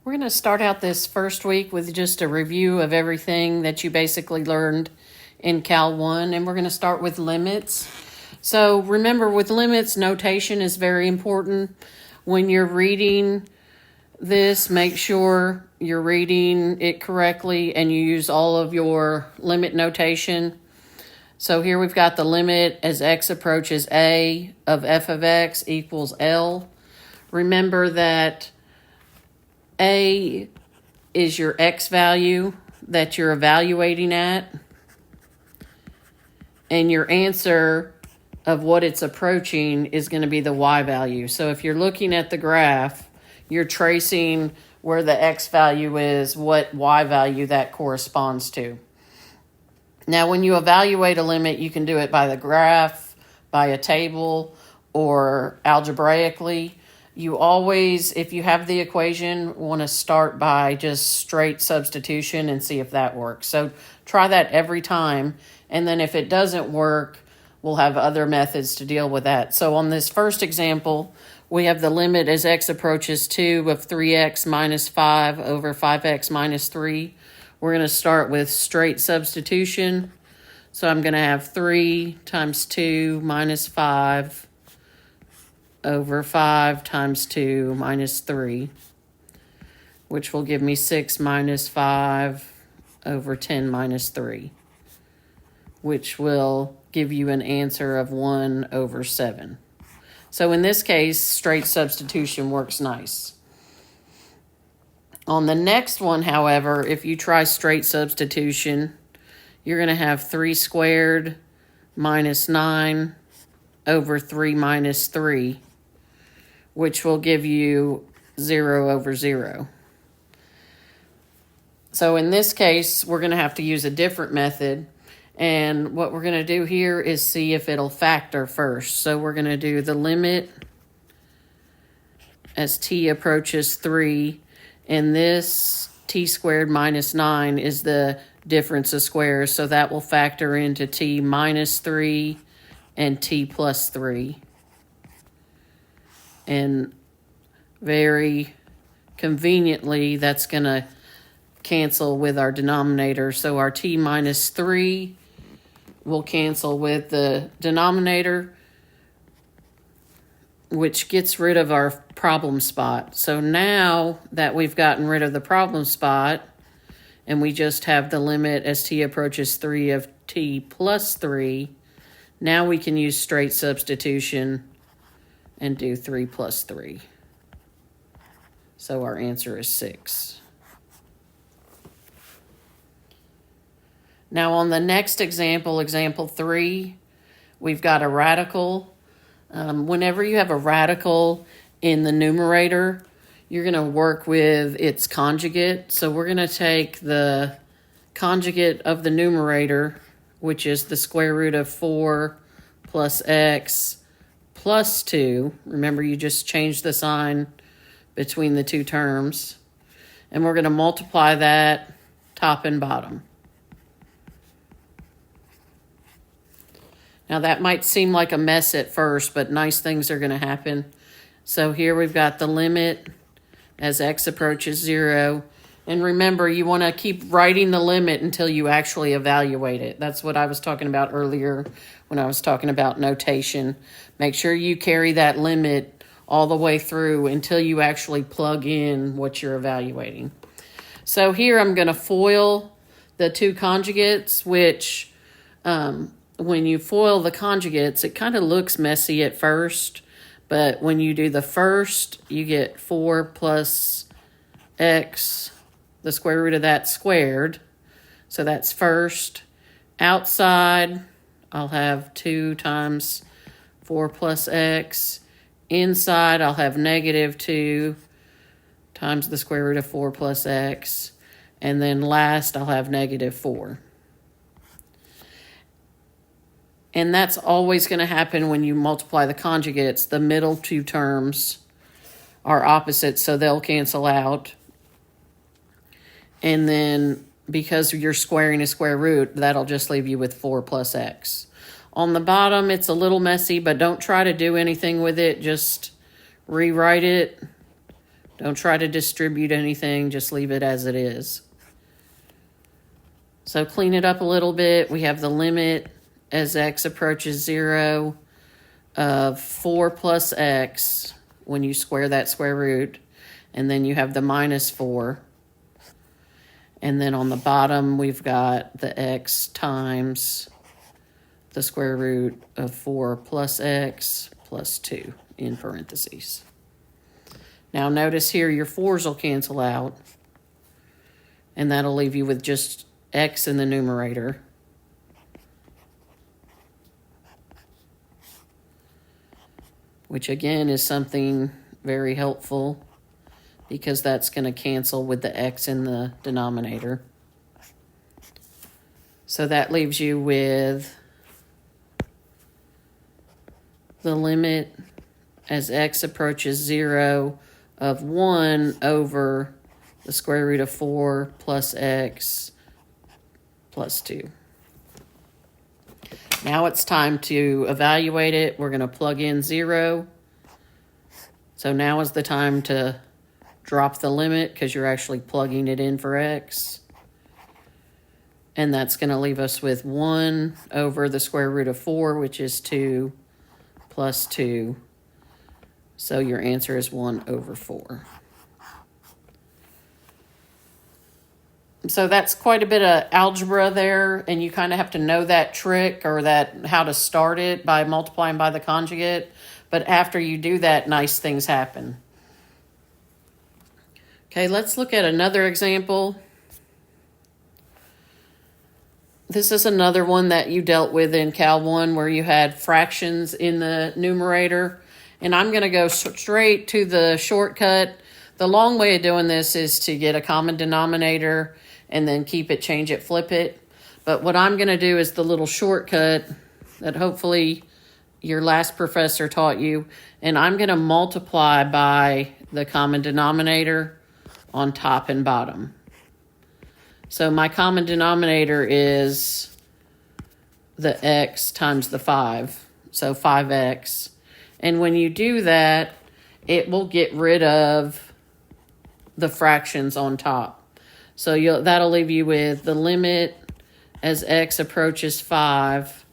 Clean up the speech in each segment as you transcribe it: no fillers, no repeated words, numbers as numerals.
We're going to start out this first week with just a review of everything that you basically learned in Cal 1, and we're going to start with limits. So remember, with limits, notation is very important. When you're reading this, make sure you're reading it correctly and you use all of your limit notation. So here we've got the limit as x approaches a of f of x equals L. Remember that a is your x value that you're evaluating at, and your answer of what it's approaching is going to be the y value. So if you're looking at the graph, you're tracing where the x value is, what y value that corresponds to. Now, when you evaluate a limit, you can do it by the graph, by a table, or algebraically. You always, if you have the equation, want to start by just straight substitution and see if that works. So try that every time. And then if it doesn't work, we'll have other methods to deal with that. So on this first example, we have the limit as x approaches 2 of 3x minus 5 over 5x minus 3. We're going to start with straight substitution. So I'm going to have 3 times 2 minus 5 over 5 times 2 minus 3, which will give me 6 minus 5 over 10 minus 3, which will give you an answer of 1 over 7. So in this case, straight substitution works nice. On the next one, however, if you try straight substitution, you're going to have 3 squared minus 9 over 3 minus 3, which will give you 0 over 0. So in this case, we're going to have to use a different method. And what we're going to do here is see if it'll factor first. So we're going to do the limit as t approaches 3. And this t squared minus 9 is the difference of squares. So that will factor into t minus 3 and t plus 3. And very conveniently, that's going to cancel with our denominator. So our t minus 3 will cancel with the denominator, which gets rid of our problem spot. So now that we've gotten rid of the problem spot, and we just have the limit as t approaches 3 of t plus 3, now we can use straight substitution and do 3 plus 3. So our answer is 6. Now on the next example, example 3, we've got a radical. Whenever you have a radical in the numerator, you're going to work with its conjugate. So we're going to take the conjugate of the numerator, which is the square root of 4 plus x plus 2. Remember, you just changed the sign between the two terms. And we're going to multiply that top and bottom. Now that might seem like a mess at first, but nice things are going to happen. So here we've got the limit as x approaches 0. And remember, you want to keep writing the limit until you actually evaluate it. That's what I was talking about earlier when I was talking about notation. Make sure you carry that limit all the way through until you actually plug in what you're evaluating. So here I'm going to FOIL the two conjugates, which when you FOIL the conjugates, it kind of looks messy at first. But when you do the first, you get 4 plus x, the square root of that squared. So that's first. Outside, I'll have 2 times 4 plus x. Inside, I'll have negative 2 times the square root of 4 plus x. And then last, I'll have negative 4. And that's always going to happen when you multiply the conjugates. The middle two terms are opposite, so they'll cancel out. And then because you're squaring a square root, that'll just leave you with 4 plus x. On the bottom, it's a little messy, but don't try to do anything with it. Just rewrite it Don't try to distribute anything, just leave it as it is. So clean it up a little bit. We have the limit as x approaches 0 of 4 plus x when you square that square root. And then you have the minus 4. And then on the bottom, we've got the x times the square root of 4 plus x plus 2 in parentheses. Now notice here your 4's will cancel out. And that'll leave you with just x in the numerator. Which again is something very helpful because that's going to cancel with the x in the denominator. So that leaves you with the limit as x approaches 0 of 1 over the square root of 4 plus x plus 2. Now it's time to evaluate it. We're going to plug in 0. So now is the time to drop the limit because you're actually plugging it in for x. And that's going to leave us with 1 over the square root of 4, which is 2, plus 2. So your answer is 1 over 4. So that's quite a bit of algebra there, and you kind of have to know that trick or that how to start it by multiplying by the conjugate. But after you do that, nice things happen. Okay, let's look at another example. This is another one that you dealt with in Cal 1 where you had fractions in the numerator. And I'm going to go straight to the shortcut. The long way of doing this is to get a common denominator and then keep it, change it, flip it. But what I'm going to do is the little shortcut that hopefully your last professor taught you. And I'm going to multiply by the common denominator on top and bottom. So my common denominator is the x times the 5. So 5x. And when you do that, it will get rid of the fractions on top. So that'll leave you with the limit as x approaches 5.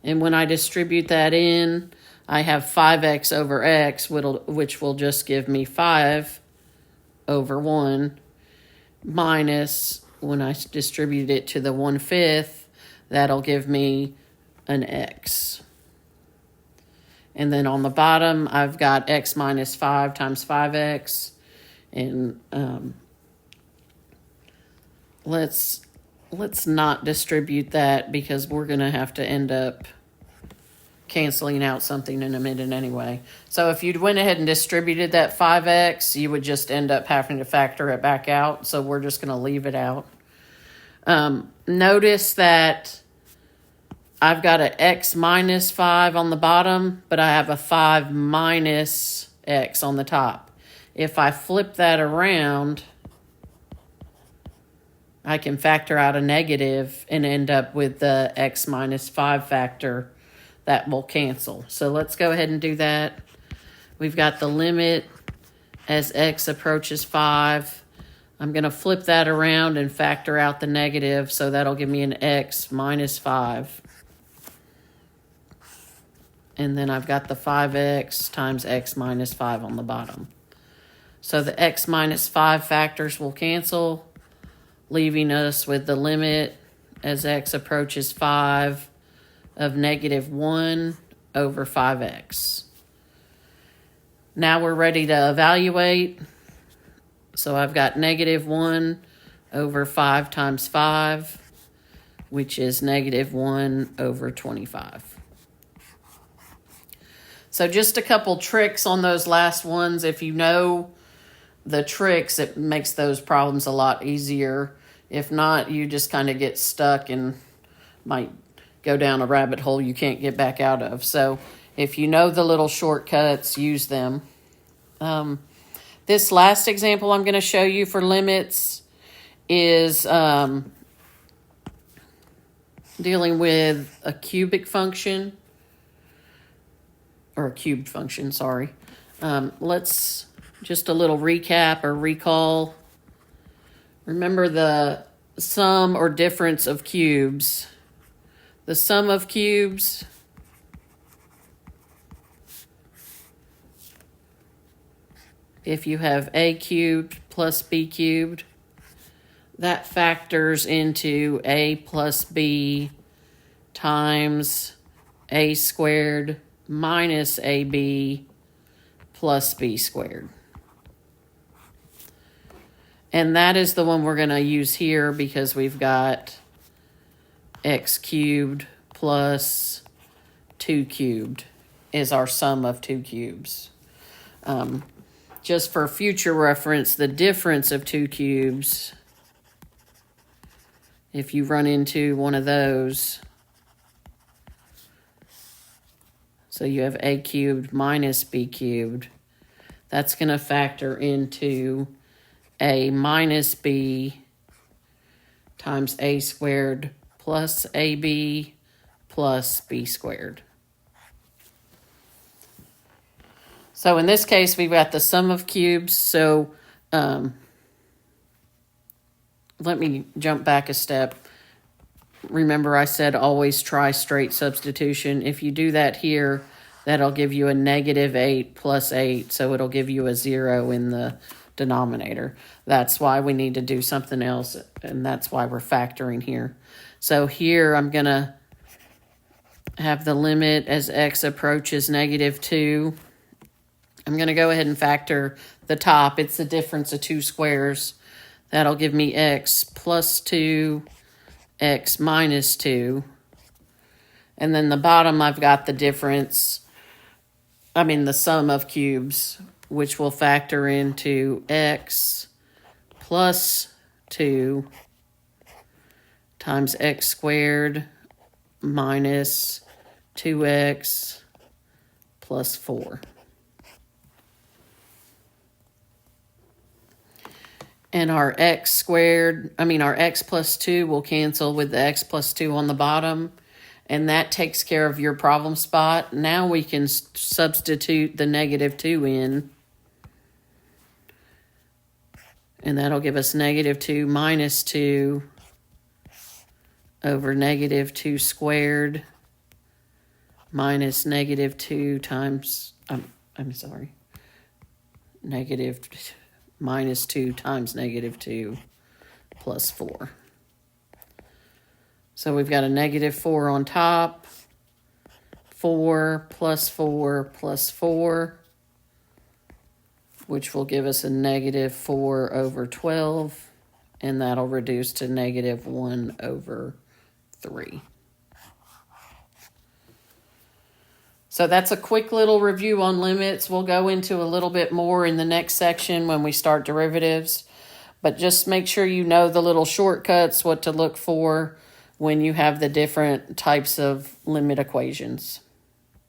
And when I distribute that in, I have 5x over x, which will just give me 5 over 1, minus, when I distribute it to the 1/5, that'll give me an x. And then on the bottom, I've got x minus 5 times 5x. And let's not distribute that because we're going to have to end up canceling out something in a minute anyway. So if you'd went ahead and distributed that 5x, you would just end up having to factor it back out. So we're just going to leave it out. Notice that I've got an x minus 5 on the bottom, but I have a 5 minus x on the top. If I flip that around, I can factor out a negative and end up with the x minus 5 factor that will cancel. So let's go ahead and do that. We've got the limit as x approaches 5. I'm going to flip that around and factor out the negative, so that'll give me an x minus 5. And then I've got the 5x times x minus 5 on the bottom. So the x minus 5 factors will cancel, leaving us with the limit as x approaches 5 of negative 1 over 5x. Now we're ready to evaluate. So I've got negative 1 over 5 times 5, which is negative 1 over 25. So just a couple tricks on those last ones. If you know the tricks, it makes those problems a lot easier. If not, you just kind of get stuck and might go down a rabbit hole you can't get back out of. So if you know the little shortcuts, use them. This last example I'm going to show you for limits is dealing with a cubic function, or a cubed function, sorry. Let's just a little recap or recall. Remember the sum or difference of cubes. The sum of cubes if you have a cubed plus b cubed, that factors into a plus b times a squared minus ab plus b squared. And that is the one we're going to use here because we've got x cubed plus 2 cubed is our sum of 2 cubes. Just for future reference, the difference of 2 cubes, if you run into one of those, so you have a cubed minus b cubed, that's going to factor into a minus b times a squared plus ab plus b squared. So in this case, we've got the sum of cubes. So let me jump back a step. Remember I said always try straight substitution. If you do that here, that'll give you a negative 8 plus 8. So it'll give you a 0 in the denominator. That's why we need to do something else. And that's why we're factoring here. So here I'm going to have the limit as x approaches negative 2. I'm going to go ahead and factor the top. It's the difference of 2 squares. That'll give me x plus 2, x minus 2. And then the bottom, I've got the difference, the sum of cubes, which will factor into x plus 2 times x squared minus 2x plus 4. And our x plus 2 will cancel with the x plus 2 on the bottom. And that takes care of your problem spot. Now we can substitute the negative 2 in. And that'll give us negative 2 minus 2 over negative 2 squared minus negative 2 times, negative minus 2 times negative 2 plus 4. So we've got a negative 4 on top, 4 plus 4 plus 4, which will give us a negative 4 over 12, and that'll reduce to negative 1 over 3. So that's a quick little review on limits. We'll go into a little bit more in the next section when we start derivatives. But just make sure you know the little shortcuts, what to look for when you have the different types of limit equations.